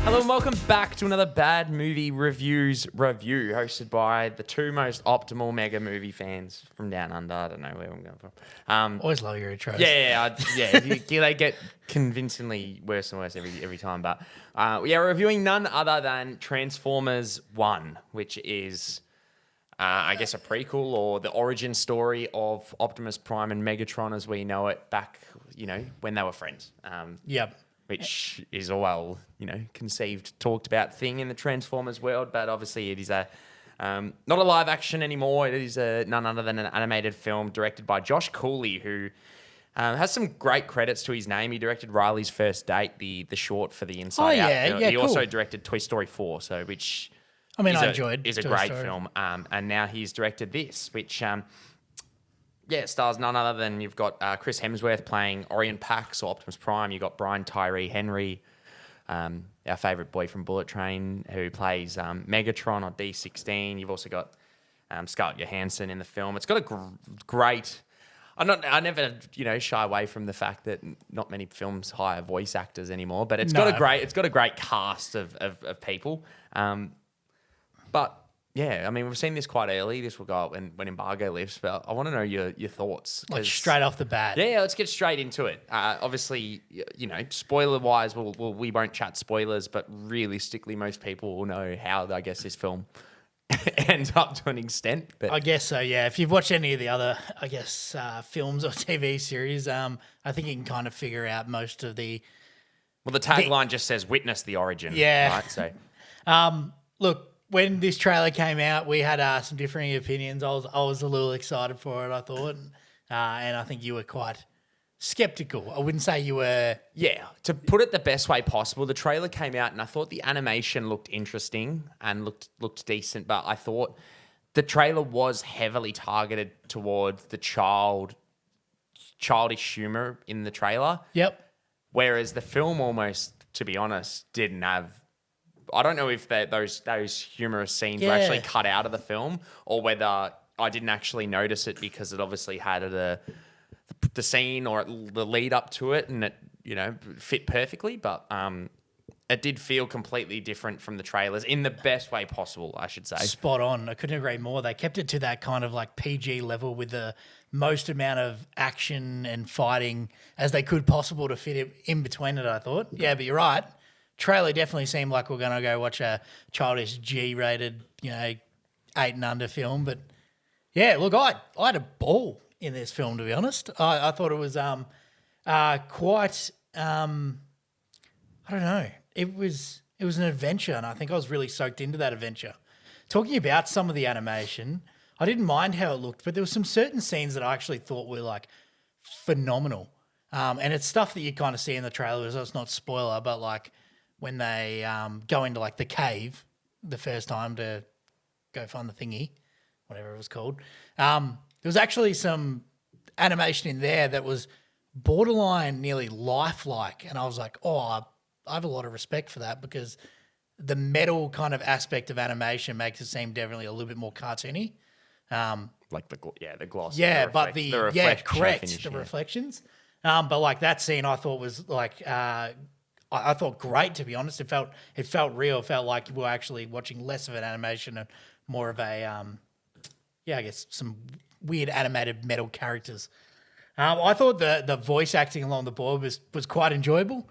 Hello and welcome back to another Bad Movie Reviews review hosted by the two most optimal mega movie fans from down under. I don't know where I'm going from. Always love your intros. They get convincingly worse and worse every time. But we are reviewing none other than Transformers 1, which is, I guess, a prequel or the origin story of Optimus Prime and Megatron as we know it back, when they were friends. Yep. Which is a conceived, talked about thing in the Transformers world, but obviously it is not a live action anymore. It is none other than an animated film directed by Josh Cooley, who has some great credits to his name. He directed Riley's First Date, the short for the Inside Out film. He also directed Toy Story 4, I enjoyed. Is a great film, and now he's directed this, which. Stars none other than you've got Chris Hemsworth playing Orion Pax or Optimus Prime. You've got Brian Tyree Henry, our favourite boy from Bullet Train, who plays Megatron on D16. You've also got Scarlett Johansson in the film. It's got a great... I never shy away from the fact that not many films hire voice actors anymore, but it's got a great cast of people. But... yeah, I mean, we've seen this quite early. This will go up when embargo lifts, but I want to know your thoughts. Like straight off the bat. Yeah, let's get straight into it. Obviously, spoiler-wise, we won't chat spoilers, but realistically, most people will know how, I guess, this film ends up to an extent. But I guess so, yeah. If you've watched any of the other, films or TV series, I think you can kind of figure out most of the... Well, the tagline just says, witness the origin. Yeah. Right, so... Look... when this trailer came out, we had some differing opinions. I was a little excited for it, I thought, and I think you were quite skeptical. I wouldn't say you were. Yeah, to put it the best way possible, the trailer came out, and I thought the animation looked interesting and looked decent, but I thought the trailer was heavily targeted towards the childish humor in the trailer. Yep. Whereas the film almost, to be honest, didn't have. I don't know if those humorous scenes were actually cut out of the film or whether I didn't actually notice it because it obviously had the scene or the lead up to it and it, fit perfectly. But it did feel completely different from the trailers in the best way possible, I should say. Spot on. I couldn't agree more. They kept it to that kind of like PG level with the most amount of action and fighting as they could possible to fit it in between it, I thought. Yeah, but you're right. Trailer definitely seemed like we're going to go watch a childish G-rated, 8 and under film. But, yeah, look, I had a ball in this film, to be honest. I thought it was quite, I don't know. It was an adventure, and I think I was really soaked into that adventure. Talking about some of the animation, I didn't mind how it looked, but there were some certain scenes that I actually thought were, like, phenomenal. And it's stuff that you kind of see in the trailer, so it's not spoiler, but, like... when they go into like the cave the first time to go find the thingy, whatever it was called, there was actually some animation in there that was borderline nearly lifelike. And I was like, I have a lot of respect for that because the metal kind of aspect of animation makes it seem definitely a little bit more cartoony. Like the gloss. Yeah, finish, the reflections. But like that scene I thought was like... I thought great, to be honest. It felt real. It felt like we were actually watching less of an animation and more of a, some weird animated metal characters. I thought the voice acting along the board was quite enjoyable.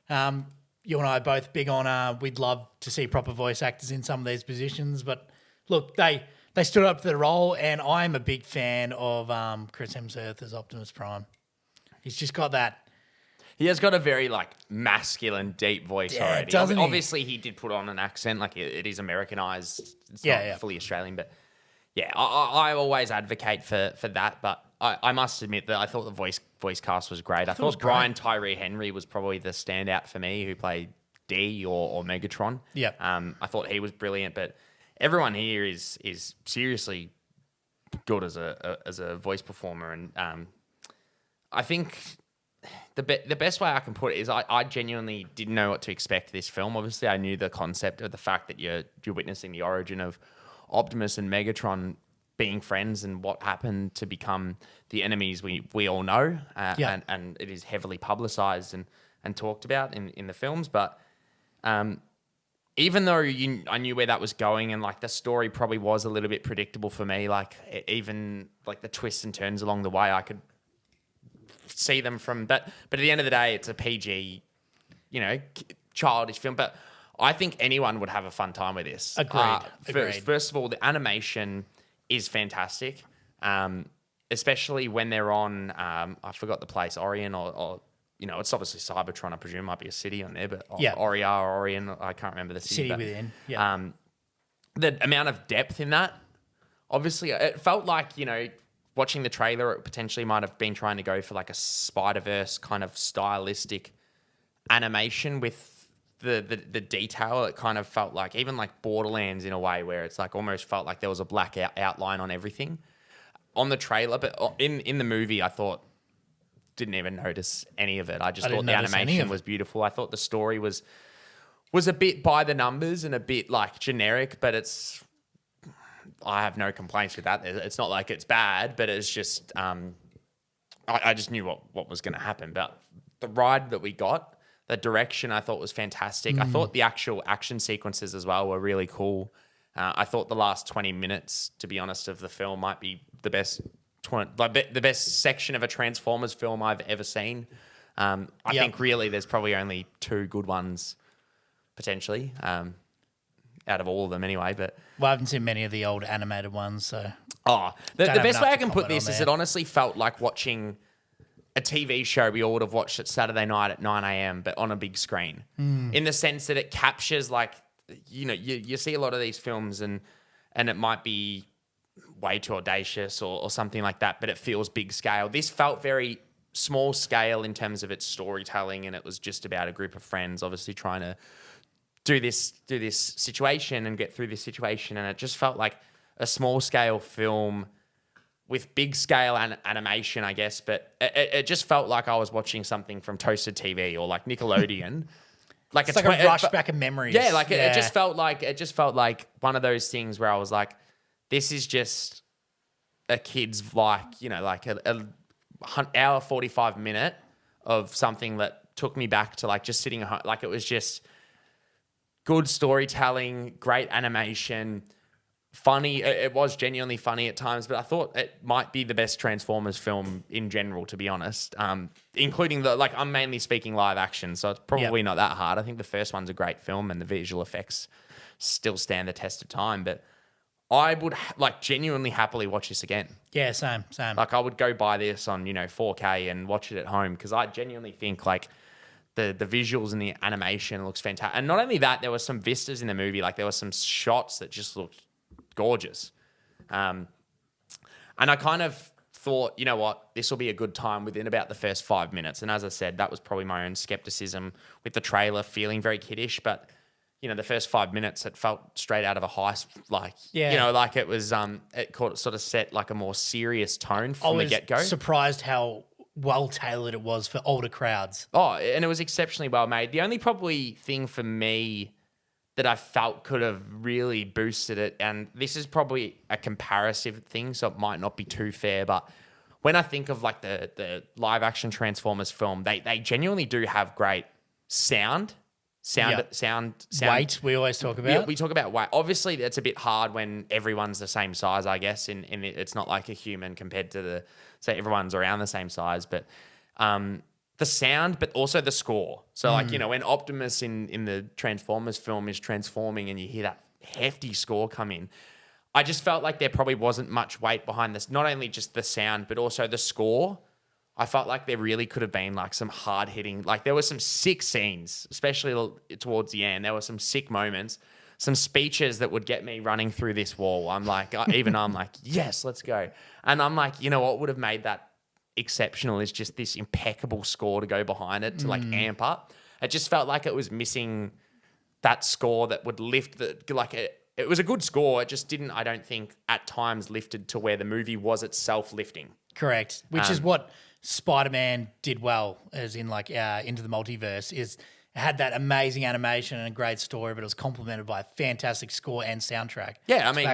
You and I are both big on we'd love to see proper voice actors in some of these positions. But look, they stood up to the role, and I'm a big fan of Chris Hemsworth as Optimus Prime. He's just got that. He has got a very, masculine, deep voice already. Doesn't he? Obviously, he did put on an accent. It is Americanized. It's not fully Australian. But, yeah, I always advocate for that. But I must admit that I thought the voice cast was great. I thought Brian Tyree Henry was probably the standout for me, who played D or Megatron. Yep. I thought he was brilliant. But everyone here is seriously good as a voice performer. And I think... The best way I can put it is I genuinely didn't know what to expect this film. Obviously, I knew the concept of the fact that you're witnessing the origin of Optimus and Megatron being friends and what happened to become the enemies we all know. And it is heavily publicized and talked about in the films. But even though I knew where that was going, and like the story probably was a little bit predictable for me, like even like the twists and turns along the way, I could see them from. But at the end of the day, it's a PG, childish film. But I think anyone would have a fun time with this. Agreed. First of all, the animation is fantastic, especially when they're on. I forgot the place, Orion or it's obviously Cybertron. I presume might be a city on there, but Oria or Orion. I can't remember the city. Within. Yeah. The amount of depth in that, obviously, it felt like watching the trailer, it potentially might have been trying to go for like a Spider-Verse kind of stylistic animation with the detail. It kind of felt like even like Borderlands in a way, where it's like almost felt like there was a black outline on everything on the trailer, but in the movie, I thought. Didn't even notice any of it. I just thought the animation was beautiful. I thought the story was a bit by the numbers and a bit like generic, but I have no complaints with that. It's not like it's bad, but it's just I just knew what was going to happen. But the ride that we got, the direction I thought was fantastic. I thought the actual action sequences as well were really cool. I thought the last 20 minutes, to be honest, of the film might be the best section of a Transformers film I've ever seen. I think really there's probably only 2 good ones potentially out of all of them anyway. But I haven't seen many of the old animated ones, so the best way I can put this is it honestly felt like watching a TV show we all would have watched at Saturday night at 9 a.m. but on a big screen. In the sense that it captures like you see a lot of these films and it might be way too audacious or something like that, but it feels big scale. This felt very small scale in terms of its storytelling, and it was just about a group of friends obviously trying to do this situation and get through this situation, and it just felt like a small scale film with big scale animation, I guess, but it just felt like I was watching something from Toasted TV or like Nickelodeon. It's like a rush back of memories. Yeah, it just felt like one of those things where I was like, this is just a kid's like a hour 45 minute of something that took me back to like just sitting at home. Like it was just good storytelling, great animation, funny. It was genuinely funny at times, but I thought it might be the best Transformers film in general, to be honest. Including I'm mainly speaking live action, so it's probably not that hard. I think the first one's a great film and the visual effects still stand the test of time, but I would genuinely happily watch this again. Yeah, same. Like I would go buy this on 4K and watch it at home because I genuinely think like the visuals and the animation looks fantastic. And not only that, there were some vistas in the movie. Like there were some shots that just looked gorgeous. And I kind of thought, you know what, this will be a good time within about the first 5 minutes. And as I said, that was probably my own skepticism with the trailer feeling very kiddish, but the first 5 minutes, it felt straight out of a heist. It was, sort of set like a more serious tone from the get-go. I was surprised how well tailored it was for older crowds. Oh, and it was exceptionally well made. The only probably thing for me that I felt could have really boosted it, and this is probably a comparative thing, so it might not be too fair, but when I think of like the live action Transformers film, they genuinely do have great sound. Weight, we always talk about. We talk about weight. Obviously, it's a bit hard when everyone's the same size, I guess. And it's not like a human compared to say everyone's around the same size. But the sound, but also the score. So, when Optimus in the Transformers film is transforming and you hear that hefty score come in, I just felt like there probably wasn't much weight behind this. Not only just the sound, but also the score. I felt like there really could have been like some hard hitting, like there were some sick scenes, especially towards the end. There were some sick moments, some speeches that would get me running through this wall. I'm like, yes, let's go. And I'm like, what would have made that exceptional is just this impeccable score to go behind it to amp up. It just felt like it was missing that score that would lift it was a good score. It just didn't, I don't think, at times lifted to where the movie was itself lifting. Correct. Which is what Spider-Man did well, as in Into the Multiverse, is it had that amazing animation and a great story, but it was complemented by a fantastic score and soundtrack. Yeah, I mean,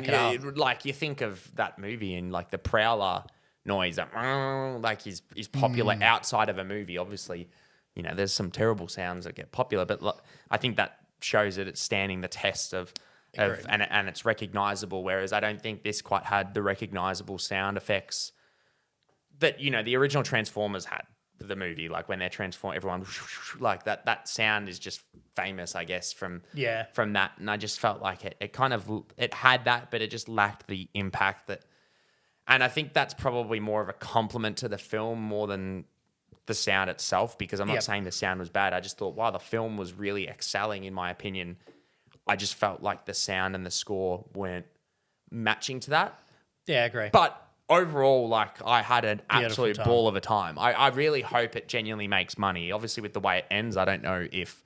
you think of that movie and like the Prowler noise, is popular outside of a movie. Obviously, there's some terrible sounds that get popular, but I think that shows that it's standing the test of and it's recognizable. Whereas I don't think this quite had the recognizable sound effects that, you know, the original Transformers had, the movie, like when they're transformed, everyone like that sound is just famous, I guess, from that. And I just felt like it had that, but it just lacked the impact that, and I think that's probably more of a compliment to the film more than the sound itself, because I'm not saying the sound was bad. I just thought, wow, the film was really excelling, in my opinion. I just felt like the sound and the score weren't matching to that. Yeah, I agree. But overall, like, I had an Beautiful absolute time. ball of a time. I really hope it genuinely makes money. Obviously, with the way it ends, I don't know if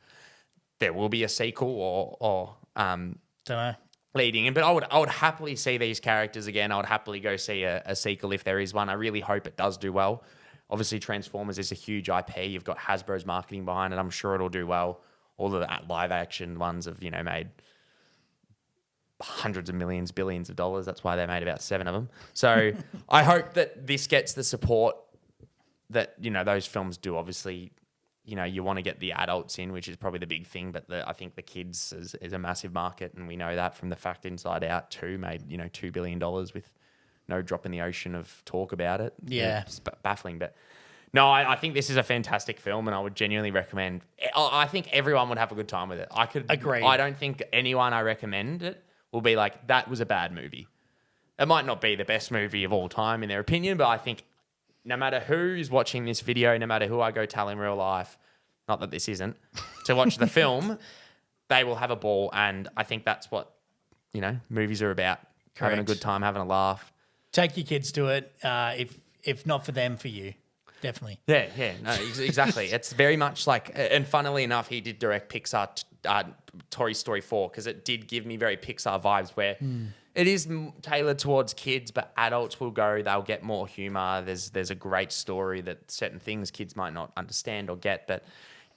there will be a sequel or Don't know. leading in. But I would happily see these characters again. I would happily go see a sequel if there is one. I really hope it does do well. Obviously, Transformers is a huge IP. You've got Hasbro's marketing behind it. I'm sure it'll do well. All the live action ones have, you know, made hundreds of millions, billions of dollars. That's why they made about 7 of them. So I hope that this gets the support that, you know, those films do. Obviously, you know, you want to get the adults in, which is probably the big thing. But I think the kids is a massive market. And we know that from the fact Inside Out 2 made, you know, $2 billion with no drop in the ocean of talk about it. Yeah. It's baffling. But no, I think this is a fantastic film, and I would genuinely recommend. I think everyone would have a good time with it. I could agree. I don't think anyone I recommend it will be like, that was a bad movie. It might not be the best movie of all time in their opinion, but I think no matter who's watching this video, no matter who I go tell in real life, not that this isn't, to watch the film, they will have a ball. And I think that's what, you know, movies are about. Having a Correct. good time, having a laugh. Take your kids to it. If not for them, for you. Definitely. Yeah, no, exactly. It's very much like, and funnily enough, he did direct Pixar Toy Story 4, because it did give me very Pixar vibes where it is tailored towards kids, but adults will go, they'll get more humor. There's a great story that certain things kids might not understand or get, but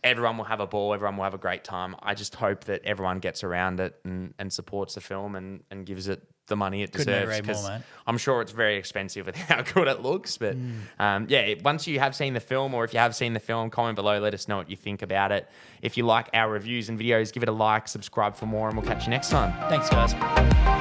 everyone will have a ball. Everyone will have a great time. I just hope that everyone gets around it and supports the film and gives it the money it Couldn't deserves, agree more, because mate. I'm sure it's very expensive with how good it looks. But yeah, once you have seen the film, or if you have seen the film, comment below, let us know what you think about it. If you like our reviews and videos, give it a like, subscribe for more, and we'll catch you next time. Thanks, guys.